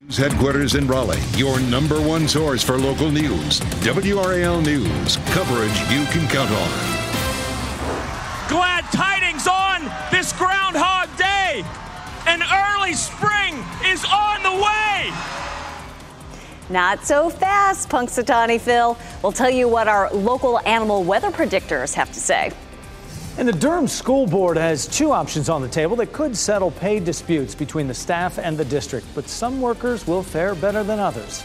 News headquarters in Raleigh, your number one source for local news. WRAL News, coverage you can count on. Glad tidings on this Groundhog Day. An early spring is on the way. Not so fast, Punxsutawney Phil. We'll tell you what our local animal weather predictors have to say. And the Durham School Board has two options on the table that could settle pay disputes between the staff and the district, but some workers will fare better than others.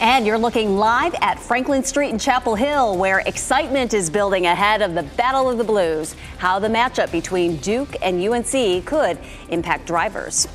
And you're looking live at Franklin Street in Chapel Hill, where excitement is building ahead of the Battle of the Blues, how the matchup between Duke and UNC could impact drivers.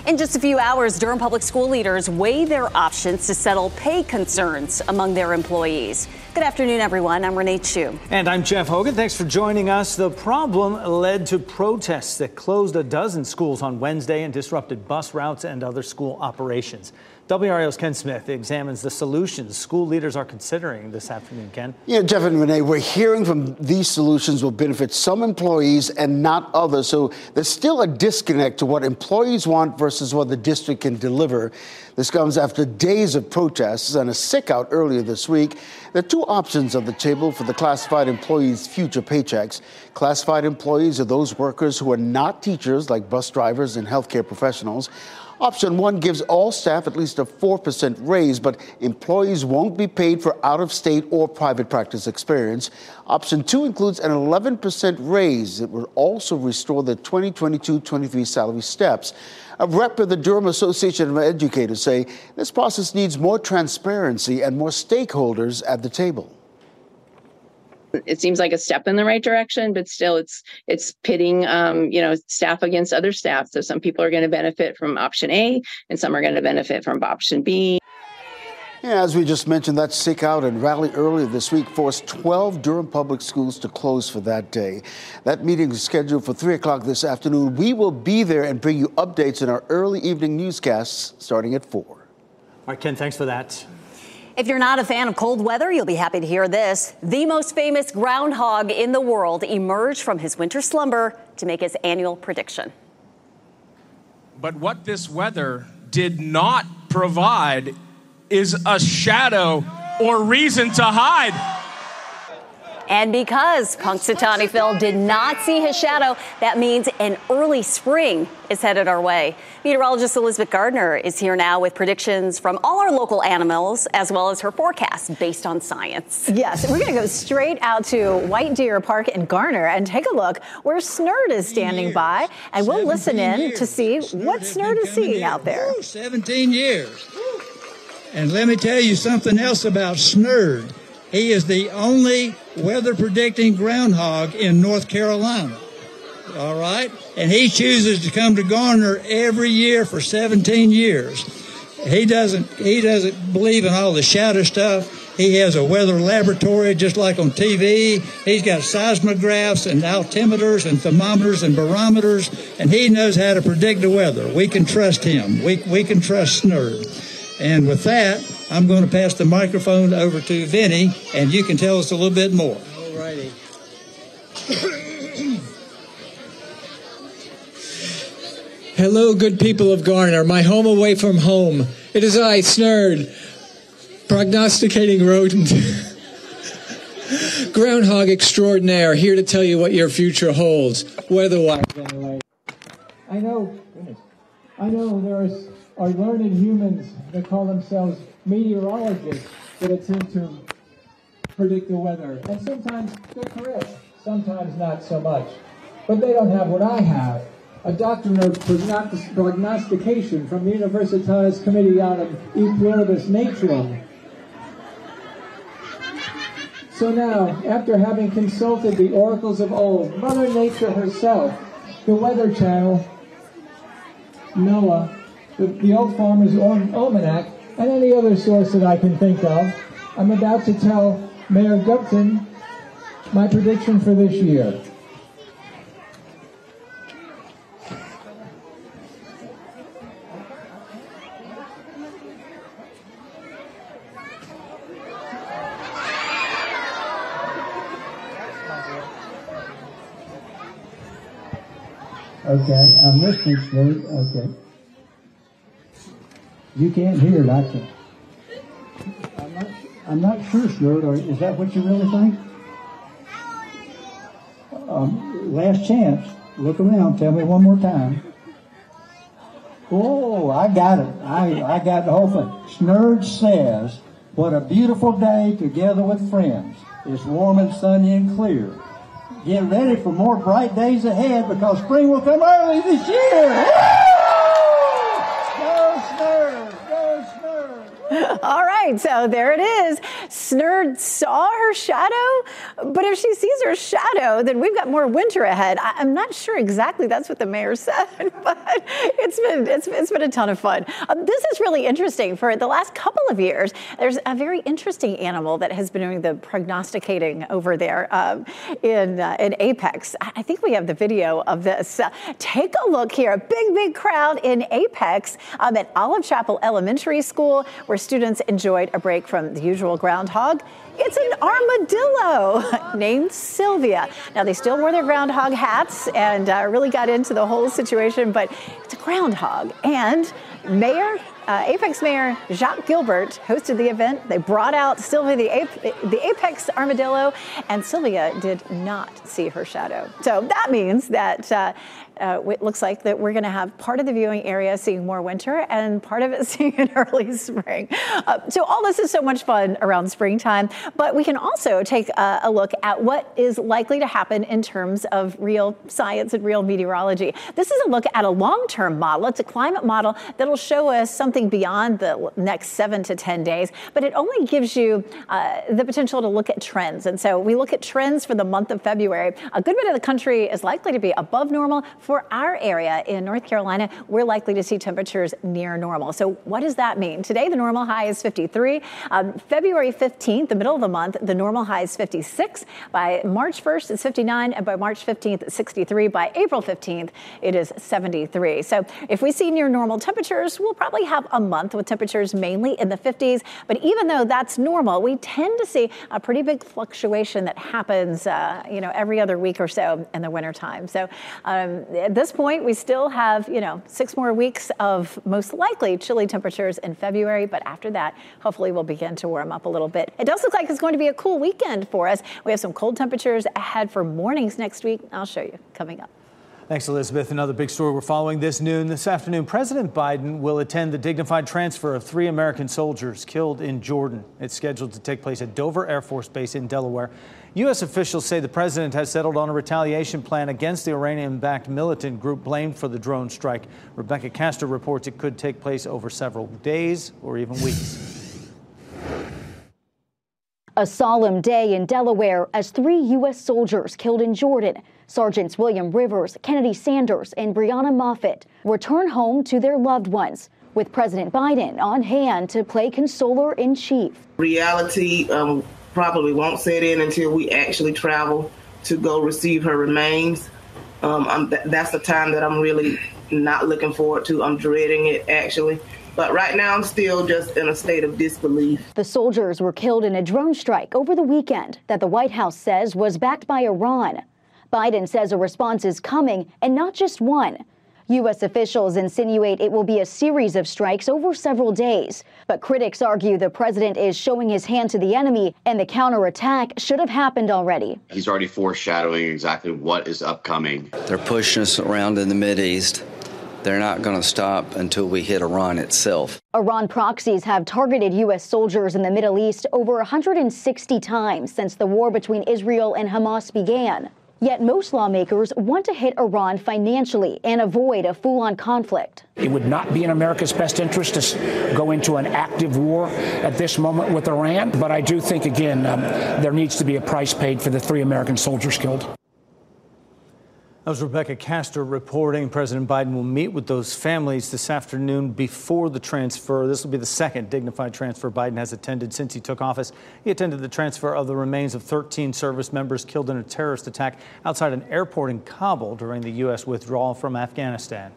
In just a few hours, Durham Public School leaders weigh their options to settle pay concerns among their employees. Good afternoon, everyone. I'm Renee Chu. And I'm Jeff Hogan. Thanks for joining us. The problem led to protests that closed a dozen schools on Wednesday and disrupted bus routes and other school operations. WRAL's Ken Smith examines the solutions school leaders are considering this afternoon. Ken? Yeah, Jeff and Renee, we're hearing from these solutions will benefit some employees and not others. So there's still a disconnect to what employees want versus what the district can deliver. This comes after days of protests and a sick out earlier this week. There are two options on the table for the classified employees' future paychecks. Classified employees are those workers who are not teachers, like bus drivers and healthcare professionals. Option one gives all staff at least a 4% raise, but employees won't be paid for out-of-state or private practice experience. Option two includes an 11% raise. It will also restore the 2022-23 salary steps. A rep of the Durham Association of Educators say this process needs more transparency and more stakeholders at the table. It seems like a step in the right direction, but still it's pitting, staff against other staff. So some people are going to benefit from option A and some are going to benefit from option B. Yeah, as we just mentioned, that sick out and rally earlier this week forced 12 Durham public schools to close for that day. That meeting is scheduled for 3 o'clock this afternoon. We will be there and bring you updates in our early evening newscasts starting at 4. All right, Ken, thanks for that. If you're not a fan of cold weather, you'll be happy to hear this. The most famous groundhog in the world emerged from his winter slumber to make his annual prediction. But what this weather did not provide is a shadow or reason to hide. And because Punxsutawney Phil did not see his shadow, that means an early spring is headed our way. Meteorologist Elizabeth Gardner is here now with predictions from all our local animals, as well as her forecasts based on science. Yes, we're going to go straight out to White Deer Park in Garner and take a look where Snurd is standing by, and we'll listen in to see what Snurd is seeing out there. 17 years. And let me tell you something else about Snurd. He is the only weather-predicting groundhog in North Carolina, all right? And he chooses to come to Garner every year for 17 years. He doesn't believe in all the shadow stuff. He has a weather laboratory just like on TV. He's got seismographs and altimeters and thermometers and barometers, and he knows how to predict the weather. We can trust him. We can trust Snurd. And with that, I'm going to pass the microphone over to Vinny, and you can tell us a little bit more. All righty. Hello, good people of Garner, my home away from home. It is I, Snurd, prognosticating rodent, groundhog extraordinaire, here to tell you what your future holds, weather-wise anyway. I know there are learned humans that call themselves meteorologists that attempt to predict the weather. And sometimes they're correct, sometimes not so much. But they don't have what I have, a doctrine of prognostication from the Universitas Comedianum E Pluribus Naturam. So now, after having consulted the oracles of old, Mother Nature herself, the Weather Channel, NOAA, the Old Farmer's Almanac, and any other source that I can think of, I'm about to tell Mayor Gupton my prediction for this year. Okay, I'm listening, Steve. Okay. You can't hear it, I can. I'm not sure, Snerd, or is that what you really think? Last chance. Look around. Tell me one more time. Oh, I got it. I got the whole thing. Snerd says, what a beautiful day together with friends. It's warm and sunny and clear. Get ready for more bright days ahead because spring will come early this year. Go Snerd! Go Snerd! All right, so there it is. Snerd saw her shadow, but if she sees her shadow, then we've got more winter ahead. I'm not sure exactly that's what the mayor said, but it's been a ton of fun. This is really interesting. For the last couple of years, there's a very interesting animal that has been doing the prognosticating over there in Apex. I think we have the video of this. Take a look here. A big crowd in Apex at Olive Chapel Elementary School, where students enjoyed a break from the usual groundhog. It's an armadillo named Sylvia. Now, they still wore their groundhog hats and really got into the whole situation, but it's a groundhog. And Apex Mayor Jacques Gilbert hosted the event. They brought out Sylvia, the Apex armadillo, and Sylvia did not see her shadow. So that means that it looks like that we're going to have part of the viewing area seeing more winter and part of it seeing an early spring. So all this is so much fun around springtime, but we can also take a look at what is likely to happen in terms of real science and real meteorology. This is a look at a long-term model. It's a climate model that'll show us something beyond the next 7 to 10 days, but it only gives you the potential to look at trends. And so we look at trends for the month of February. A good bit of the country is likely to be above normal. For our area in North Carolina, we're likely to see temperatures near normal. So what does that mean? Today, the normal high is 53. February 15th, the middle of the month, the normal high is 56. By March 1st, it's 59. And by March 15th, it's 63. By April 15th, it is 73. So if we see near normal temperatures, we'll probably have a month with temperatures mainly in the 50s. But even though that's normal, we tend to see a pretty big fluctuation that happens, every other week or so in the wintertime. So at this point, we still have, 6 more weeks of most likely chilly temperatures in February. But after that, hopefully we'll begin to warm up a little bit. It does look like it's going to be a cool weekend for us. We have some cold temperatures ahead for mornings next week. I'll show you coming up. Thanks, Elizabeth. Another big story we're following this afternoon. President Biden will attend the dignified transfer of 3 American soldiers killed in Jordan. It's scheduled to take place at Dover Air Force Base in Delaware. U.S. officials say the president has settled on a retaliation plan against the Iranian-backed militant group blamed for the drone strike. Rebecca Castor reports it could take place over several days or even weeks. A solemn day in Delaware as 3 U.S. soldiers killed in Jordan. Sergeants William Rivers, Kennedy Sanders, and Breonna Moffett return home to their loved ones, with President Biden on hand to play consoler-in-chief. Reality probably won't set in until we actually travel to go receive her remains. That's the time that I'm really not looking forward to. I'm dreading it, actually. But right now, I'm still just in a state of disbelief. The soldiers were killed in a drone strike over the weekend that the White House says was backed by Iran. Biden says a response is coming, and not just one. U.S. officials insinuate it will be a series of strikes over several days. But critics argue the president is showing his hand to the enemy, and the counterattack should have happened already. He's already foreshadowing exactly what is upcoming. They're pushing us around in the Mideast. They're not going to stop until we hit Iran itself. Iran proxies have targeted U.S. soldiers in the Middle East over 160 times since the war between Israel and Hamas began. Yet most lawmakers want to hit Iran financially and avoid a full-on conflict. It would not be in America's best interest to go into an active war at this moment with Iran. But I do think, again, there needs to be a price paid for the 3 American soldiers killed. That was Rebecca Castor reporting. President Biden will meet with those families this afternoon before the transfer. This will be the second dignified transfer Biden has attended since he took office. He attended the transfer of the remains of 13 service members killed in a terrorist attack outside an airport in Kabul during the U.S. withdrawal from Afghanistan.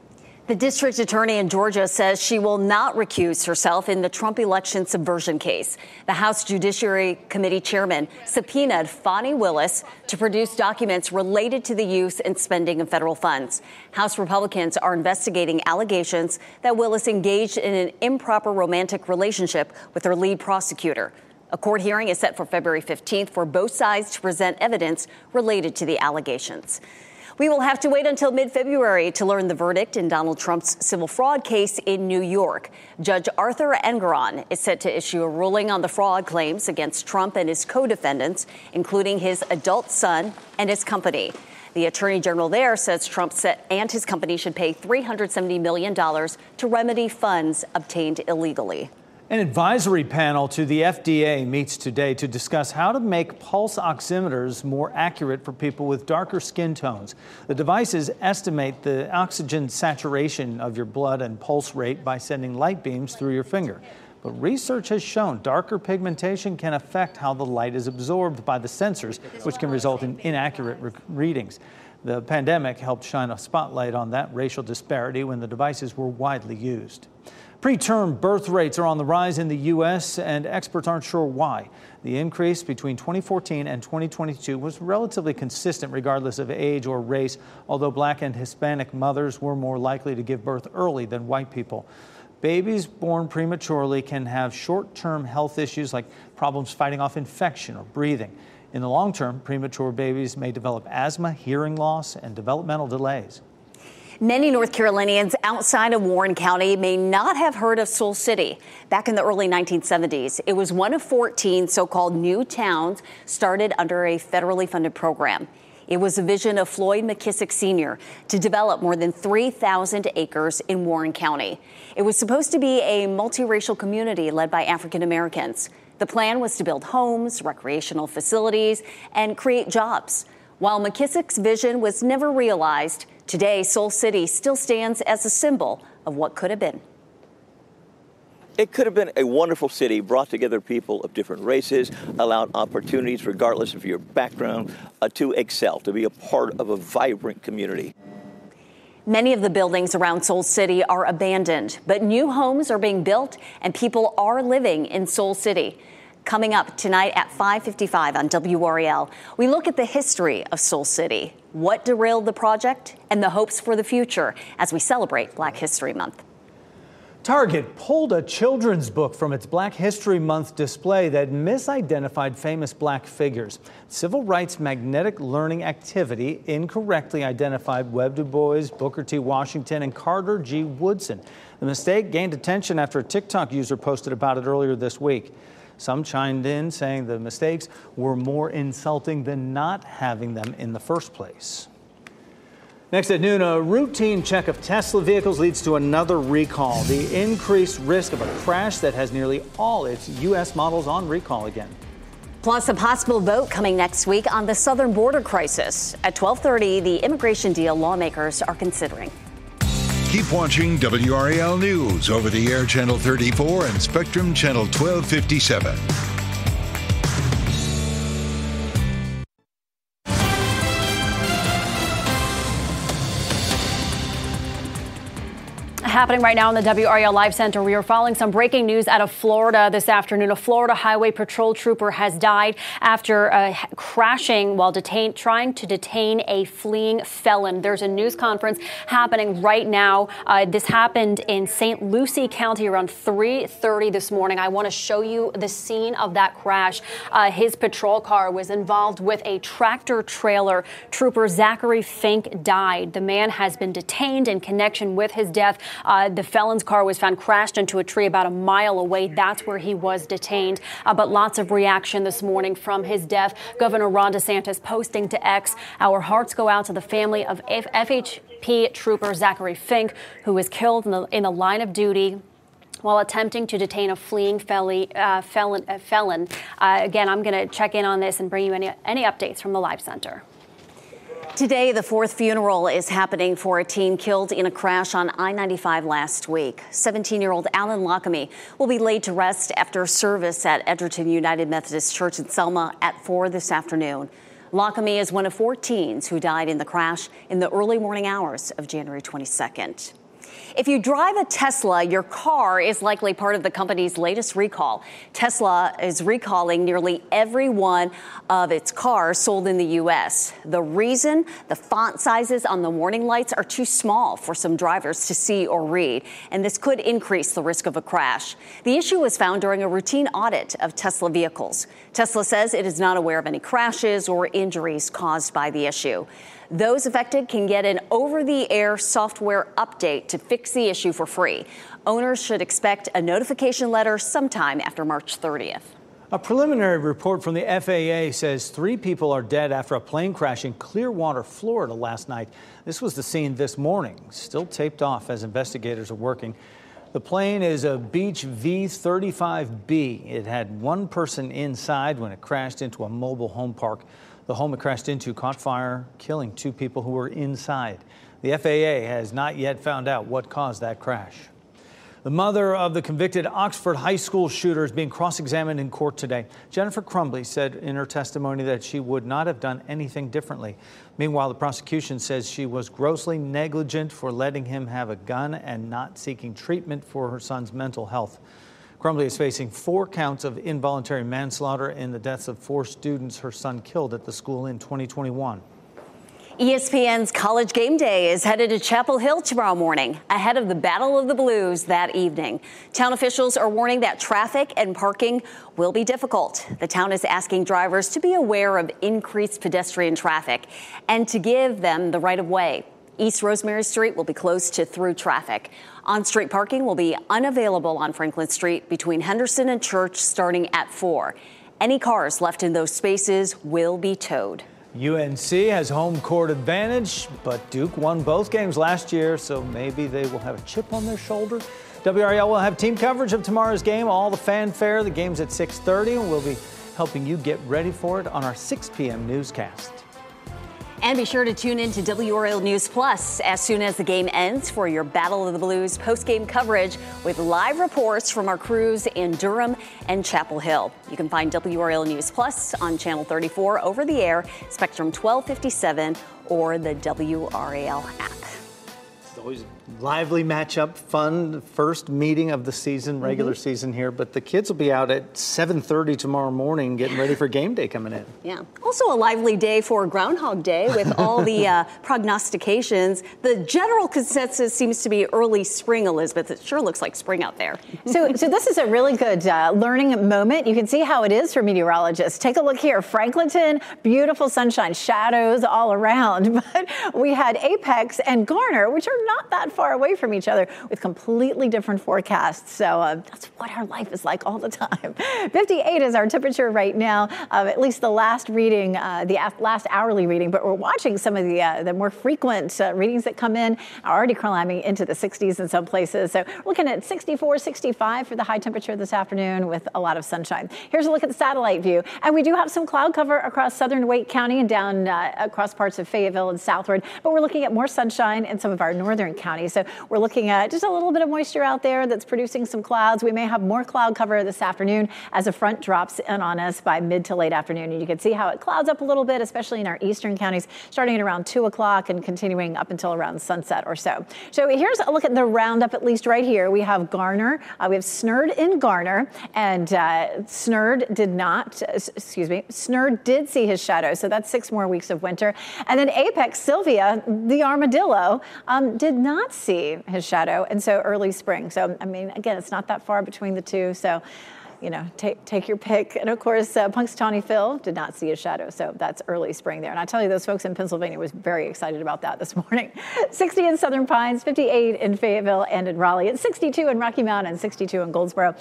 The district attorney in Georgia says she will not recuse herself in the Trump election subversion case. The House Judiciary Committee chairman subpoenaed Fani Willis to produce documents related to the use and spending of federal funds. House Republicans are investigating allegations that Willis engaged in an improper romantic relationship with her lead prosecutor. A court hearing is set for February 15th for both sides to present evidence related to the allegations. We will have to wait until mid-February to learn the verdict in Donald Trump's civil fraud case in New York. Judge Arthur Engoron is set to issue a ruling on the fraud claims against Trump and his co-defendants, including his adult son and his company. The attorney general there says Trump and his company should pay $370 million to remedy funds obtained illegally. An advisory panel to the FDA meets today to discuss how to make pulse oximeters more accurate for people with darker skin tones. The devices estimate the oxygen saturation of your blood and pulse rate by sending light beams through your finger. But research has shown darker pigmentation can affect how the light is absorbed by the sensors, which can result in inaccurate readings. The pandemic helped shine a spotlight on that racial disparity when the devices were widely used. Preterm birth rates are on the rise in the U.S., and experts aren't sure why. The increase between 2014 and 2022 was relatively consistent regardless of age or race, although Black and Hispanic mothers were more likely to give birth early than white people. Babies born prematurely can have short-term health issues like problems fighting off infection or breathing. In the long term, premature babies may develop asthma, hearing loss, and developmental delays. Many North Carolinians outside of Warren County may not have heard of Soul City. Back in the early 1970s, it was one of 14 so-called new towns started under a federally funded program. It was a vision of Floyd McKissick Sr. to develop more than 3,000 acres in Warren County. It was supposed to be a multiracial community led by African Americans. The plan was to build homes, recreational facilities, and create jobs. While McKissick's vision was never realized, today Soul City still stands as a symbol of what could have been. It could have been a wonderful city, brought together people of different races, allowed opportunities regardless of your background to excel, to be a part of a vibrant community. Many of the buildings around Soul City are abandoned, but new homes are being built and people are living in Soul City. Coming up tonight at 5:55 on WRAL, we look at the history of Soul City, what derailed the project, and the hopes for the future as we celebrate Black History Month. Target pulled a children's book from its Black History Month display that misidentified famous Black figures. Civil rights magnetic learning activity incorrectly identified Webb Du Bois, Booker T. Washington, and Carter G. Woodson. The mistake gained attention after a TikTok user posted about it earlier this week. Some chimed in saying the mistakes were more insulting than not having them in the first place. Next at noon, a routine check of Tesla vehicles leads to another recall. The increased risk of a crash that has nearly all its U.S. models on recall again. Plus, a possible vote coming next week on the southern border crisis. At 12:30, the immigration deal lawmakers are considering. Keep watching WRAL News over the air Channel 34 and Spectrum Channel 1257. Happening right now in the WRAL Live Center. We are following some breaking news out of Florida this afternoon. A Florida Highway Patrol trooper has died after crashing while trying to detain a fleeing felon. There's a news conference happening right now. This happened in St. Lucie County around 3:30 this morning. I want to show you the scene of that crash. His patrol car was involved with a tractor trailer. Trooper Zachary Fink died. The man has been detained in connection with his death. The felon's car was found crashed into a tree about a mile away. That's where he was detained. But lots of reaction this morning from his death. Governor Ron DeSantis posting to X, "Our hearts go out to the family of FHP trooper Zachary Fink, who was killed in the line of duty while attempting to detain a fleeing felon." Again, I'm going to check in on this and bring you any updates from the Live Center. Today, the fourth funeral is happening for a teen killed in a crash on I-95 last week. 17-year-old Alan Lockamy will be laid to rest after service at Edgerton United Methodist Church in Selma at 4 this afternoon. Lockamy is one of 4 teens who died in the crash in the early morning hours of January 22nd. If you drive a Tesla, your car is likely part of the company's latest recall. Tesla is recalling nearly every one of its cars sold in the U.S. The reason? The font sizes on the warning lights are too small for some drivers to see or read, and this could increase the risk of a crash. The issue was found during a routine audit of Tesla vehicles. Tesla says it is not aware of any crashes or injuries caused by the issue. Those affected can get an over-the-air software update to fix the issue for free. Owners should expect a notification letter sometime after March 30th. A preliminary report from the FAA says 3 people are dead after a plane crash in Clearwater, Florida last night. This was the scene this morning, still taped off as investigators are working. The plane is a Beech V-35B. It had 1 person inside when it crashed into a mobile home park. The home it crashed into caught fire, killing 2 people who were inside. The FAA has not yet found out what caused that crash. The mother of the convicted Oxford high school shooter is being cross-examined in court today. Jennifer Crumbly said in her testimony that she would not have done anything differently. Meanwhile, the prosecution says she was grossly negligent for letting him have a gun and not seeking treatment for her son's mental health. Crumbly is facing 4 counts of involuntary manslaughter in the deaths of 4 students her son killed at the school in 2021. ESPN's College Game Day is headed to Chapel Hill tomorrow morning, ahead of the Battle of the Blues that evening. Town officials are warning that traffic and parking will be difficult. The town is asking drivers to be aware of increased pedestrian traffic and to give them the right of way. East Rosemary Street will be closed to through traffic. On-street parking will be unavailable on Franklin Street between Henderson and Church starting at 4. Any cars left in those spaces will be towed. UNC has home court advantage, but Duke won both games last year, so maybe they will have a chip on their shoulder. WRAL will have team coverage of tomorrow's game, all the fanfare. The game's at 6:30, and we'll be helping you get ready for it on our 6 p.m. newscast. And be sure to tune in to WRAL News Plus as soon as the game ends for your Battle of the Blues post-game coverage with live reports from our crews in Durham and Chapel Hill. You can find WRAL News Plus on Channel 34 over the air, Spectrum 1257, or the WRAL app. It's always lively matchup, fun first meeting of the season, regular season here, but the kids will be out at 7:30 tomorrow morning getting ready for game day coming in. Yeah. Also a lively day for Groundhog Day with all the prognostications. The general consensus seems to be early spring, Elizabeth. It sure looks like spring out there. So this is a really good learning moment. You can see how it is for meteorologists. Take a look here. Franklinton, beautiful sunshine, shadows all around. But we had Apex and Garner, which are not that far away from each other with completely different forecasts. So that's what our life is like all the time. 58 is our temperature right now, at least the last reading, the last hourly reading. But we're watching some of the more frequent readings that come in, are already climbing into the 60s in some places. So we're looking at 64, 65 for the high temperature this afternoon with a lot of sunshine. Here's a look at the satellite view. And we do have some cloud cover across southern Wake County and down across parts of Fayetteville and southward. But we're looking at more sunshine in some of our northern counties. So we're looking at just a little bit of moisture out there that's producing some clouds. We may have more cloud cover this afternoon as a front drops in on us by mid to late afternoon. And you can see how it clouds up a little bit, especially in our eastern counties, starting at around 2 o'clock and continuing up until around sunset or so. So here's a look at the roundup, at least right here. We have Garner. We have Snurd in Garner, and Snurd did see his shadow. So that's 6 more weeks of winter. And then Apex, Sylvia, the armadillo, did not see his shadow, and so early spring. So, I mean, again, it's not that far between the two. So, you know, take your pick. And of course, Punxsutawney Phil did not see his shadow, so that's early spring there. And I tell you, those folks in Pennsylvania was very excited about that this morning. 60 in Southern Pines, 58 in Fayetteville and in Raleigh. It's 62 in Rocky Mount and 62 in Goldsboro.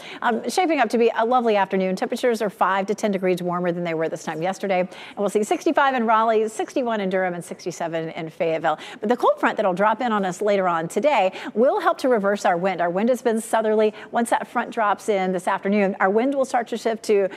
Shaping up to be a lovely afternoon. Temperatures are 5 to 10 degrees warmer than they were this time yesterday. And we'll see 65 in Raleigh, 61 in Durham, and 67 in Fayetteville. But the cold front that'll drop in on us later on today will help to reverse our wind. Our wind has been southerly. Once that front drops in this afternoon, our our wind will start to shift to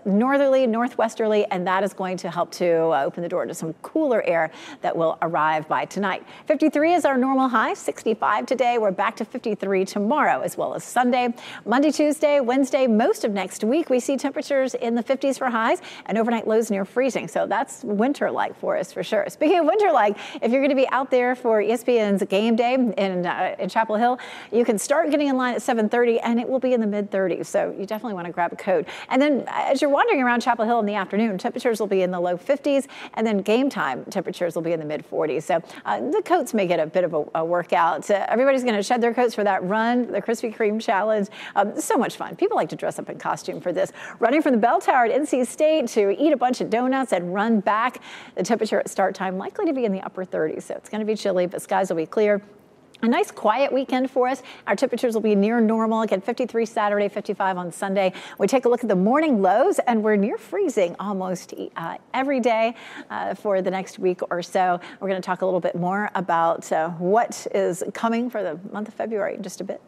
northerly, northwesterly, and that is going to help to open the door to some cooler air that will arrive by tonight. 53 is our normal high, 65 today. We're back to 53 tomorrow, as well as Sunday. Monday, Tuesday, Wednesday, most of next week, we see temperatures in the 50s for highs and overnight lows near freezing. So that's winter-like for us for sure. Speaking of winter-like, if you're going to be out there for ESPN's game day in Chapel Hill, you can start getting in line at 7:30 and it will be in the mid-30s. So you definitely want to grab a coat. And then as you're wandering around Chapel Hill in the afternoon, temperatures will be in the low 50s, and then game time temperatures will be in the mid-40s. So the coats may get a bit of a workout. Everybody's going to shed their coats for that run, the Krispy Kreme challenge. So much fun. People like to dress up in costume for this. Running from the bell tower at NC State to eat a bunch of donuts and run back. The temperature at start time likely to be in the upper 30s. So it's going to be chilly, but skies will be clear. A nice quiet weekend for us. Our temperatures will be near normal. Again, 53 Saturday, 55 on Sunday. We take a look at the morning lows, and we're near freezing almost every day for the next week or so. We're going to talk a little bit more about what is coming for the month of February in just a bit.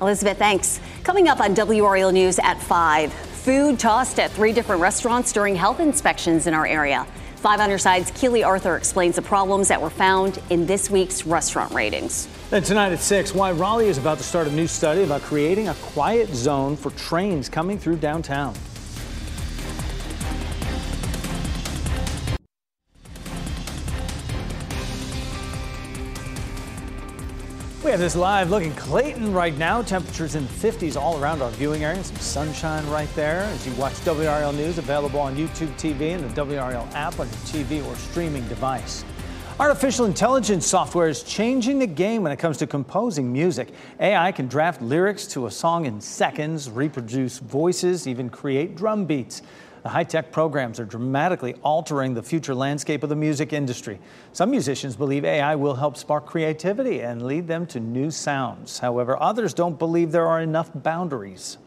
Elizabeth, thanks. Coming up on WRAL News at 5, food tossed at 3 different restaurants during health inspections in our area. 5 on your side's Keely Arthur explains the problems that were found in this week's restaurant ratings. And tonight at 6, why Raleigh is about to start a new study about creating a quiet zone for trains coming through downtown. We have this live look in Clayton right now. Temperatures in the 50s all around our viewing area. Some sunshine right there as you watch WRAL News, available on YouTube TV and the WRAL app on your TV or streaming device. Artificial intelligence software is changing the game when it comes to composing music. AI can draft lyrics to a song in seconds, reproduce voices, even create drum beats. The high-tech programs are dramatically altering the future landscape of the music industry. Some musicians believe AI will help spark creativity and lead them to new sounds. However, others don't believe there are enough boundaries.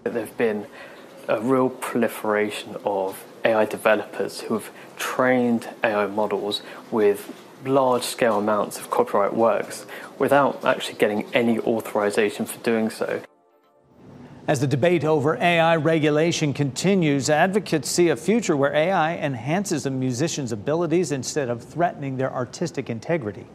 There have been a real proliferation of AI developers who have trained AI models with large-scale amounts of copyright works without actually getting any authorization for doing so. As the debate over AI regulation continues, advocates see a future where AI enhances a musician's abilities instead of threatening their artistic integrity.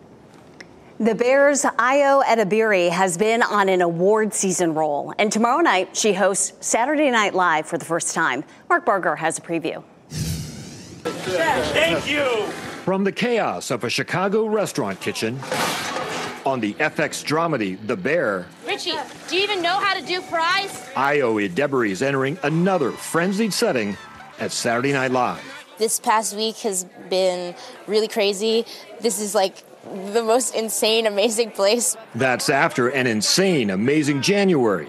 The Bears' Ayo Edebiri has been on an award season roll, and tomorrow night she hosts Saturday Night Live for the first time. Mark Barger has a preview. Thank you. From the chaos of a Chicago restaurant kitchen, on the FX dramedy The Bear, Richie, do you even know how to do fries? Ayo Edebiri is entering another frenzied setting at Saturday Night Live. This past week has been really crazy. This is like the most insane, amazing place. That's after an insane, amazing January,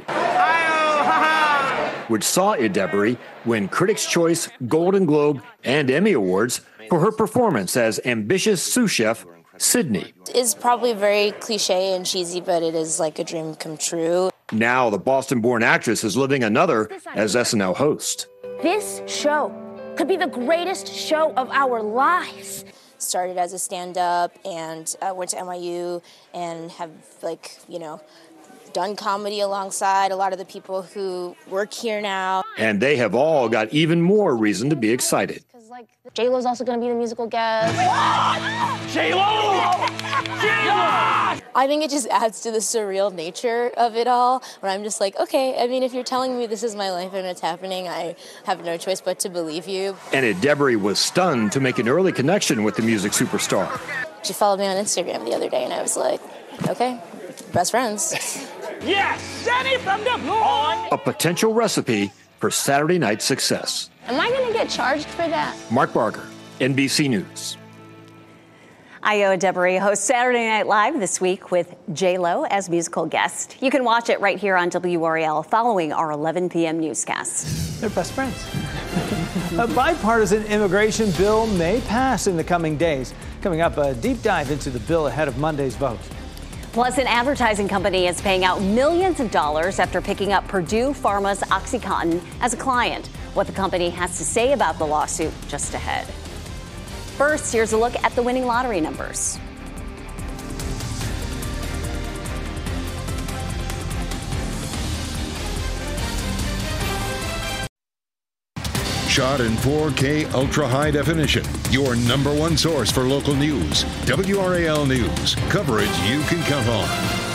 which saw Edebiri win Critics' Choice, Golden Globe, and Emmy Awards for her performance as ambitious sous chef Sydney. It's probably very cliche and cheesy, but it is like a dream come true. Now the Boston-born actress is living another as SNL host. This show could be the greatest show of our lives. Started as a stand-up and went to NYU and have done comedy alongside a lot of the people who work here now. And they have all got even more reason to be excited. J-Lo's also going to be the musical guest. J-Lo! I think it just adds to the surreal nature of it all, where I'm just like, okay, I mean, if you're telling me this is my life and it's happening, I have no choice but to believe you. And Edebiri was stunned to make an early connection with the music superstar. She followed me on Instagram the other day, and I was like, okay, best friends. Yes, Jenny from the floor! A potential recipe for Saturday night success. Am I going to get charged for that? Mark Barger, NBC News. Ayo Edebiri hosts Saturday Night Live this week with J-Lo as musical guest. You can watch it right here on WRAL following our 11 p.m. newscast. They're best friends. A bipartisan immigration bill may pass in the coming days. Coming up, a deep dive into the bill ahead of Monday's vote. Plus, an advertising company is paying out millions of dollars after picking up Purdue Pharma's OxyContin as a client. What the company has to say about the lawsuit just ahead. First, here's a look at the winning lottery numbers. Shot in 4K ultra high definition. Your number one source for local news. WRAL News. Coverage you can count on.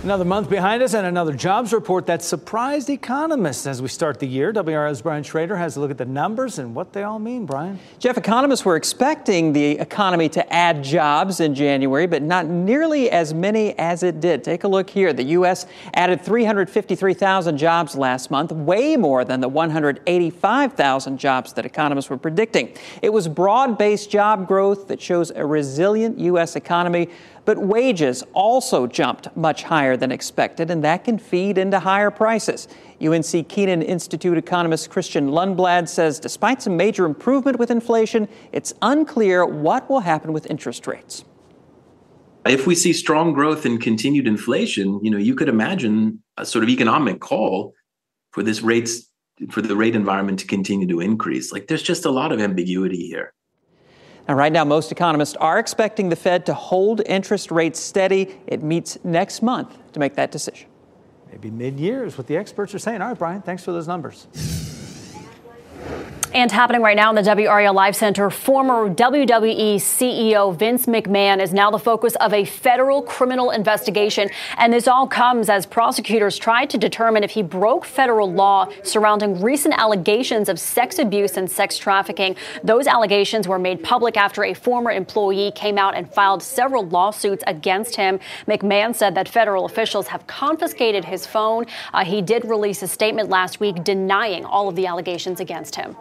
Another month behind us and another jobs report that surprised economists as we start the year. WRAL's Brian Schrader has a look at the numbers and what they all mean, Brian. Jeff, economists were expecting the economy to add jobs in January, but not nearly as many as it did. Take a look here. The U.S. added 353,000 jobs last month, way more than the 185,000 jobs that economists were predicting. It was broad-based job growth that shows a resilient U.S. economy. But wages also jumped much higher than expected, and that can feed into higher prices. UNC Kenan Institute economist Christian Lundblad says despite some major improvement with inflation, it's unclear what will happen with interest rates. If we see strong growth and continued inflation, you could imagine a sort of economic call for the rate environment to continue to increase. There's just a lot of ambiguity here. And right now, most economists are expecting the Fed to hold interest rates steady. It meets next month to make that decision. Maybe mid-year is what the experts are saying. All right, Brian, thanks for those numbers. And happening right now in the WRAL Live Center, former WWE CEO Vince McMahon is now the focus of a federal criminal investigation. And this all comes as prosecutors try to determine if he broke federal law surrounding recent allegations of sex abuse and sex trafficking. Those allegations were made public after a former employee came out and filed several lawsuits against him. McMahon said that federal officials have confiscated his phone. He did release a statement last week denying all of the allegations against him.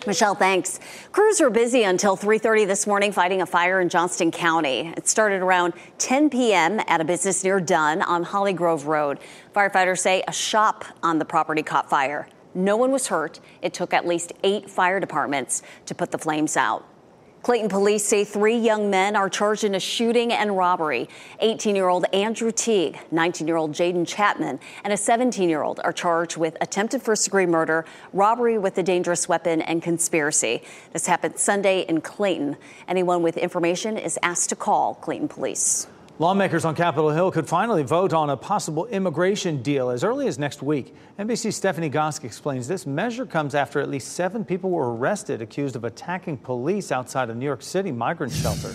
Michelle, thanks. Crews were busy until 3:30 this morning fighting a fire in Johnston County. It started around 10 p.m. at a business near Dunn on Holly Grove Road. Firefighters say a shop on the property caught fire. No one was hurt. It took at least 8 fire departments to put the flames out. Clayton police say 3 young men are charged in a shooting and robbery. 18-year-old Andrew Teague, 19-year-old Jaden Chapman, and a 17-year-old are charged with attempted first-degree murder, robbery with a dangerous weapon, and conspiracy. This happened Sunday in Clayton. Anyone with information is asked to call Clayton police. Lawmakers on Capitol Hill could finally vote on a possible immigration deal as early as next week. NBC's Stephanie Gosk explains this measure comes after at least 7 people were arrested accused of attacking police outside a New York City migrant shelter.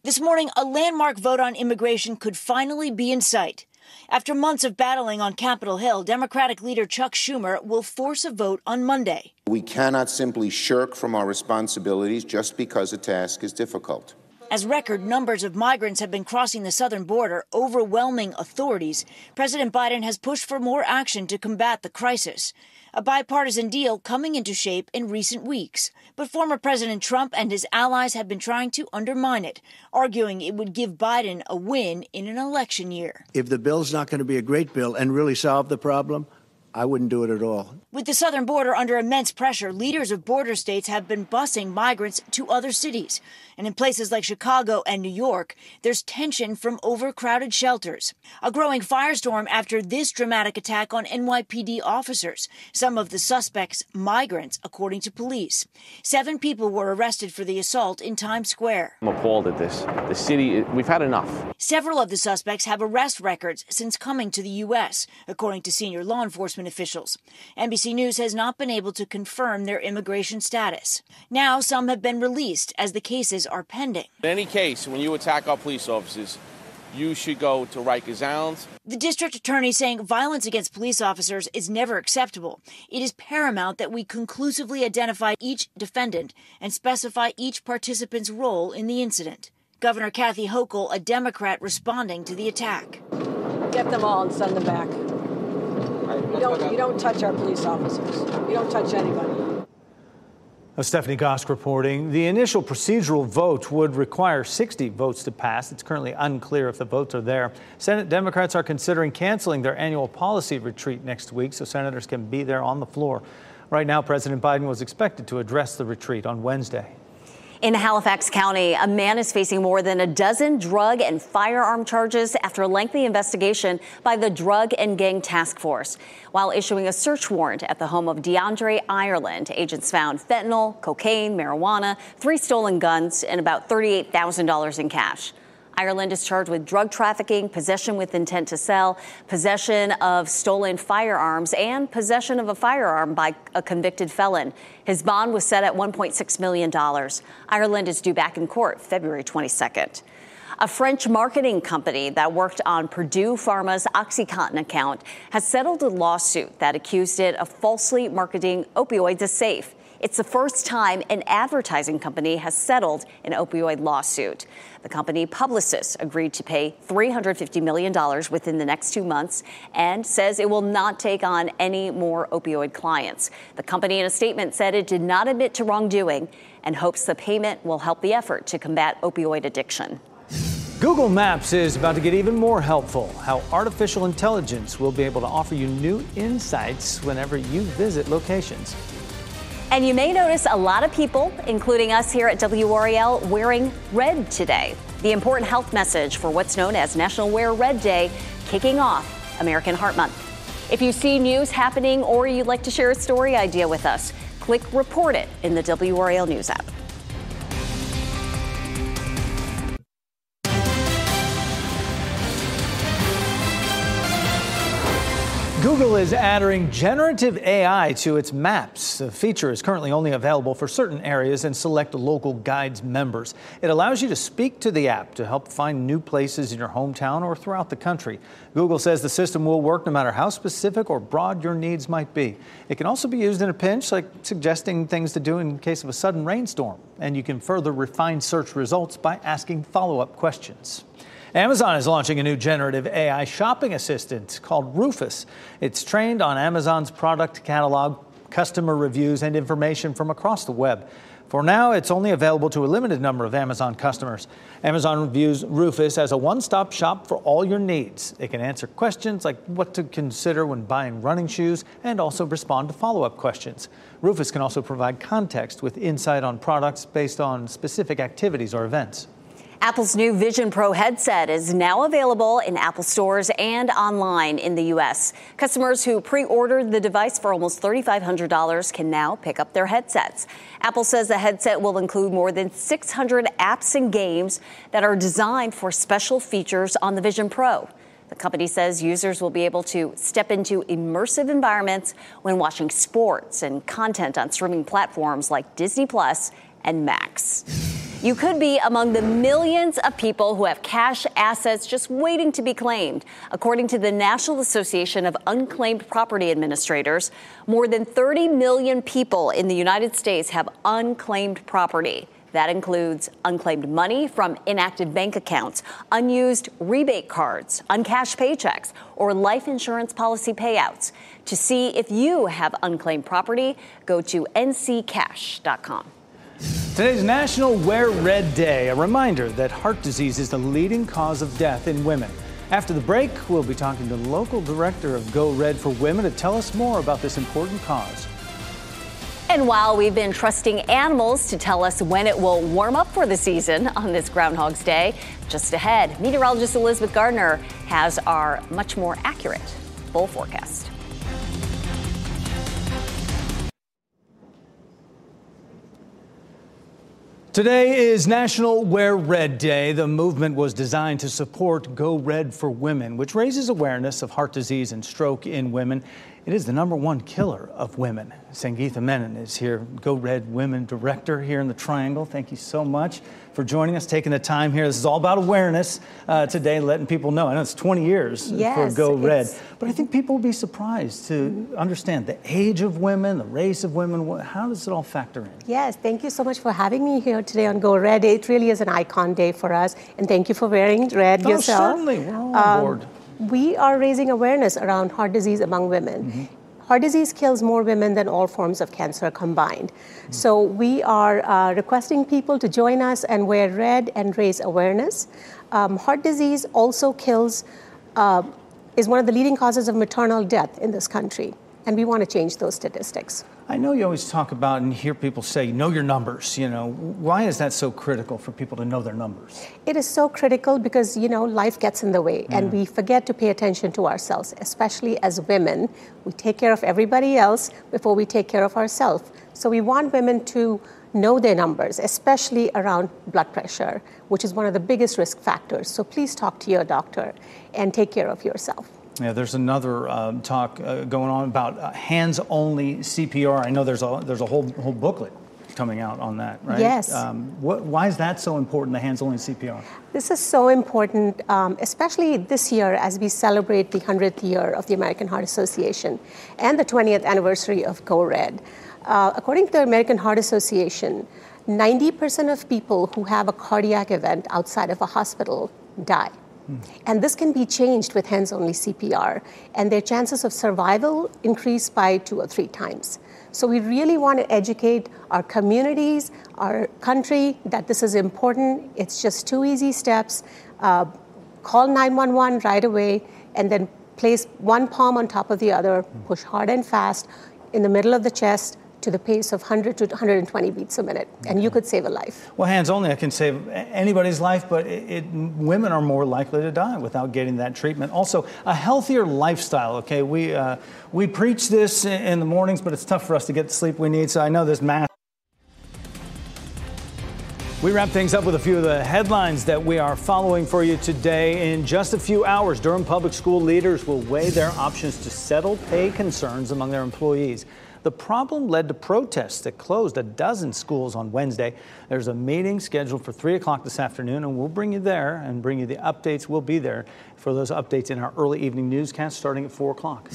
This morning, a landmark vote on immigration could finally be in sight. After months of battling on Capitol Hill, Democratic leader Chuck Schumer will force a vote on Monday. We cannot simply shirk from our responsibilities just because a task is difficult. As record numbers of migrants have been crossing the southern border, overwhelming authorities, President Biden has pushed for more action to combat the crisis. A bipartisan deal coming into shape in recent weeks. But former President Trump and his allies have been trying to undermine it, arguing it would give Biden a win in an election year. If the bill's not going to be a great bill and really solve the problem, I wouldn't do it at all. With the southern border under immense pressure, leaders of border states have been busing migrants to other cities. And in places like Chicago and New York, there's tension from overcrowded shelters. A growing firestorm after this dramatic attack on NYPD officers. Some of the suspects, migrants, according to police. 7 people were arrested for the assault in Times Square. I'm appalled at this. The city, we've had enough. Several of the suspects have arrest records since coming to the U.S., according to senior law enforcement officials. NBC News has not been able to confirm their immigration status. Now some have been released as the cases are pending. In any case, when you attack our police officers, you should go to Rikers Island. The district attorney saying violence against police officers is never acceptable. It is paramount that we conclusively identify each defendant and specify each participant's role in the incident. Governor Kathy Hochul, a Democrat, responding to the attack. Get them all and send them back. You don't touch our police officers. You don't touch anybody. Stephanie Gosk reporting. The initial procedural vote would require 60 votes to pass. It's currently unclear if the votes are there. Senate Democrats are considering canceling their annual policy retreat next week so senators can be there on the floor. Right now, President Biden was expected to address the retreat on Wednesday. In Halifax County, a man is facing more than a dozen drug and firearm charges after a lengthy investigation by the Drug and Gang Task Force. While issuing a search warrant at the home of DeAndre Ireland, agents found fentanyl, cocaine, marijuana, 3 stolen guns, and about $38,000 in cash. Ireland is charged with drug trafficking, possession with intent to sell, possession of stolen firearms, and possession of a firearm by a convicted felon. His bond was set at $1.6 million. Ireland is due back in court February 22nd. A French marketing company that worked on Purdue Pharma's OxyContin account has settled a lawsuit that accused it of falsely marketing opioids as safe. It's the first time an advertising company has settled an opioid lawsuit. The company Publicis agreed to pay $350 million within the next 2 months and says it will not take on any more opioid clients. The company in a statement said it did not admit to wrongdoing and hopes the payment will help the effort to combat opioid addiction. Google Maps is about to get even more helpful. How artificial intelligence will be able to offer you new insights whenever you visit locations. And you may notice a lot of people, including us here at WRAL, wearing red today. The important health message for what's known as National Wear Red Day, kicking off American Heart Month. If you see news happening or you'd like to share a story idea with us, click Report It in the WRAL News app. Google is adding generative AI to its maps. The feature is currently only available for certain areas and select local guides members. It allows you to speak to the app to help find new places in your hometown or throughout the country. Google says the system will work no matter how specific or broad your needs might be. It can also be used in a pinch, like suggesting things to do in case of a sudden rainstorm. And you can further refine search results by asking follow-up questions. Amazon is launching a new generative AI shopping assistant called Rufus. It's trained on Amazon's product catalog, customer reviews, and information from across the web. For now, it's only available to a limited number of Amazon customers. Amazon views Rufus as a one-stop shop for all your needs. It can answer questions like what to consider when buying running shoes and also respond to follow-up questions. Rufus can also provide context with insight on products based on specific activities or events. Apple's new Vision Pro headset is now available in Apple stores and online in the U.S. Customers who pre-ordered the device for almost $3,500 can now pick up their headsets. Apple says the headset will include more than 600 apps and games that are designed for special features on the Vision Pro. The company says users will be able to step into immersive environments when watching sports and content on streaming platforms like Disney Plus and Max. You could be among the millions of people who have cash assets just waiting to be claimed. According to the National Association of Unclaimed Property Administrators, more than 30 million people in the United States have unclaimed property. That includes unclaimed money from inactive bank accounts, unused rebate cards, uncashed paychecks, or life insurance policy payouts. To see if you have unclaimed property, go to nccash.com. Today's National Wear Red Day, a reminder that heart disease is the leading cause of death in women. After the break, we'll be talking to the local director of Go Red for Women to tell us more about this important cause. And while we've been trusting animals to tell us when it will warm up for the season on this Groundhog's Day, just ahead, meteorologist Elizabeth Gardner has our much more accurate full forecast. Today is National Wear Red Day. The movement was designed to support Go Red for Women, which raises awareness of heart disease and stroke in women. It is the #1 killer of women. Sangeetha Menon is here, Go Red Women Director here in the Triangle. Thank you so much for joining us, taking the time here. This is all about awareness today, letting people know. I know it's 20 years for Go Red, but I think people will be surprised to understand the age of women, the race of women. How does it all factor in? Yes, thank you so much for having me here today on Go Red. It really is an icon day for us, and thank you for wearing red yourself. Certainly, we're all on board. We are raising awareness around heart disease among women. Mm-hmm. Heart disease kills more women than all forms of cancer combined. Mm-hmm. So we are requesting people to join us and wear red and raise awareness. Heart disease also kills, is one of the leading causes of maternal death in this country, and we want to change those statistics. I know you always talk about and hear people say, know your numbers. You know, why is that so critical for people to know their numbers? It is so critical because, you know, life gets in the way and we forget to pay attention to ourselves, especially as women. We take care of everybody else before we take care of ourselves. So we want women to know their numbers, especially around blood pressure, which is one of the biggest risk factors. So please talk to your doctor and take care of yourself. Yeah, there's another talk going on about hands-only CPR. I know there's a whole booklet coming out on that, right? Yes. Why is that so important, the hands-only CPR? This is so important, especially this year as we celebrate the 100th year of the American Heart Association and the 20th anniversary of WRAL. According to the American Heart Association, 90% of people who have a cardiac event outside of a hospital die. And this can be changed with hands-only CPR, and their chances of survival increase by 2 or 3 times. So we really want to educate our communities, our country, that this is important. It's just 2 easy steps. Call 911 right away, and then place one palm on top of the other, push hard and fast in the middle of the chest to the pace of 100 to 120 beats a minute, and you could save a life. Well, hands only, I can save anybody's life, but women are more likely to die without getting that treatment. Also, a healthier lifestyle, okay? We preach this in the mornings, but it's tough for us to get the sleep we need, so I know this math. We wrap things up with a few of the headlines that we are following for you today. In just a few hours, Durham Public School leaders will weigh their options to settle pay concerns among their employees. The problem led to protests that closed a dozen schools on Wednesday. There's a meeting scheduled for 3 o'clock this afternoon, and we'll bring you there and bring you the updates. We'll be there for those updates in our early evening newscast starting at 4 o'clock.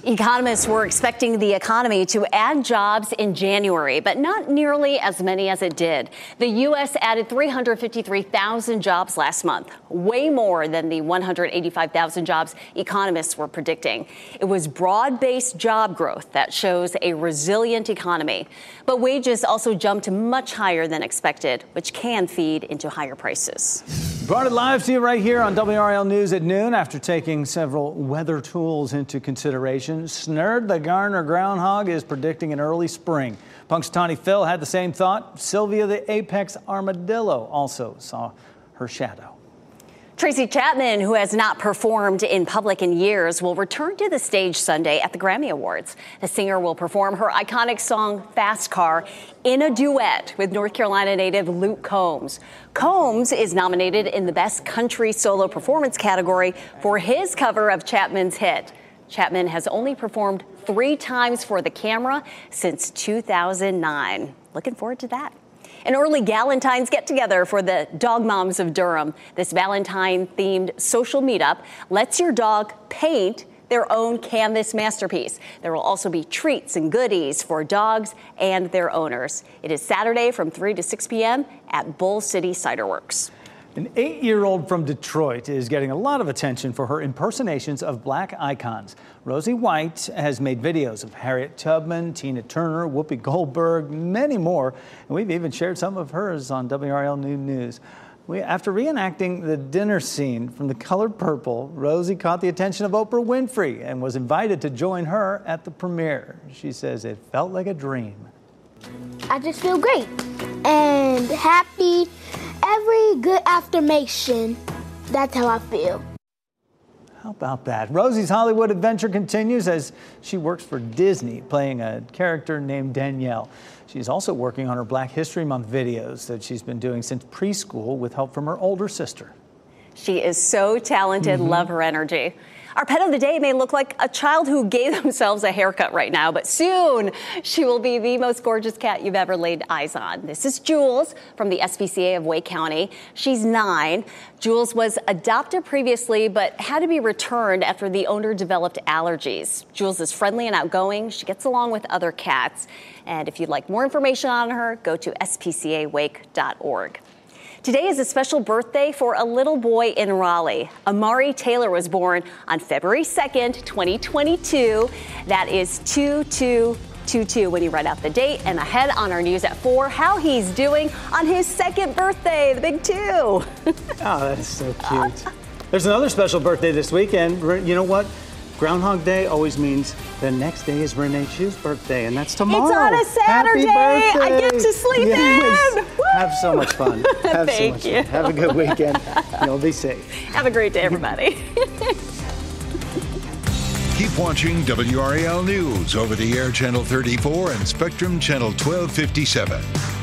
Economists were expecting the economy to add jobs in January, but not nearly as many as it did. The U.S. added 353,000 jobs last month, way more than the 185,000 jobs economists were predicting. It was broad-based job growth that shows a resilient economy. But wages also jumped much higher than expected, which can feed into higher prices. Brought it live to you right here on WRAL News at noon after taking several weather tools into consideration. Snurd the Garner groundhog is predicting an early spring. Punxsutawney Phil had the same thought. Sylvia the apex armadillo also saw her shadow. Tracy Chapman, who has not performed in public in years, will return to the stage Sunday at the Grammy Awards. The singer will perform her iconic song Fast Car in a duet with North Carolina native Luke Combs. Combs is nominated in the Best Country Solo Performance category for his cover of Chapman's hit. Chapman has only performed 3 times for the camera since 2009. Looking forward to that. An early Galentine's get-together for the dog moms of Durham. This Valentine-themed social meetup lets your dog paint their own canvas masterpiece. There will also be treats and goodies for dogs and their owners. It is Saturday from 3 to 6 p.m. at Bull City Cider Works. An 8-year-old from Detroit is getting a lot of attention for her impersonations of black icons. Rosie White has made videos of Harriet Tubman, Tina Turner, Whoopi Goldberg, many more, and we've even shared some of hers on WRAL News. After reenacting the dinner scene from The Color Purple, Rosie caught the attention of Oprah Winfrey and was invited to join her at the premiere. She says it felt like a dream. I just feel great and happy. Every good affirmation, that's how I feel. How about that? Rosie's Hollywood adventure continues as she works for Disney, playing a character named Danielle. She's also working on her Black History Month videos that she's been doing since preschool with help from her older sister. She is so talented. Love her energy. Our pet of the day may look like a child who gave themselves a haircut right now, but soon she will be the most gorgeous cat you've ever laid eyes on. This is Jules from the SPCA of Wake County. She's 9. Jules was adopted previously, but had to be returned after the owner developed allergies. Jules is friendly and outgoing. She gets along with other cats. And if you'd like more information on her, go to spcawake.org. Today is a special birthday for a little boy in Raleigh. Amari Taylor was born on February 2nd, 2022. That is 2222 when you write out the date. And ahead on our news at 4, how he's doing on his 2nd birthday, the big 2. Oh, that is so cute. There's another special birthday this weekend. You know what? Groundhog Day always means the next day is Renee Chu's birthday, and that's tomorrow. It's on a Saturday. I get to sleep in. Woo! Have so much fun. Thank you. Have a good weekend. You'll be safe. Have a great day, everybody. Keep watching WRAL News over the air Channel 34 and Spectrum Channel 1257.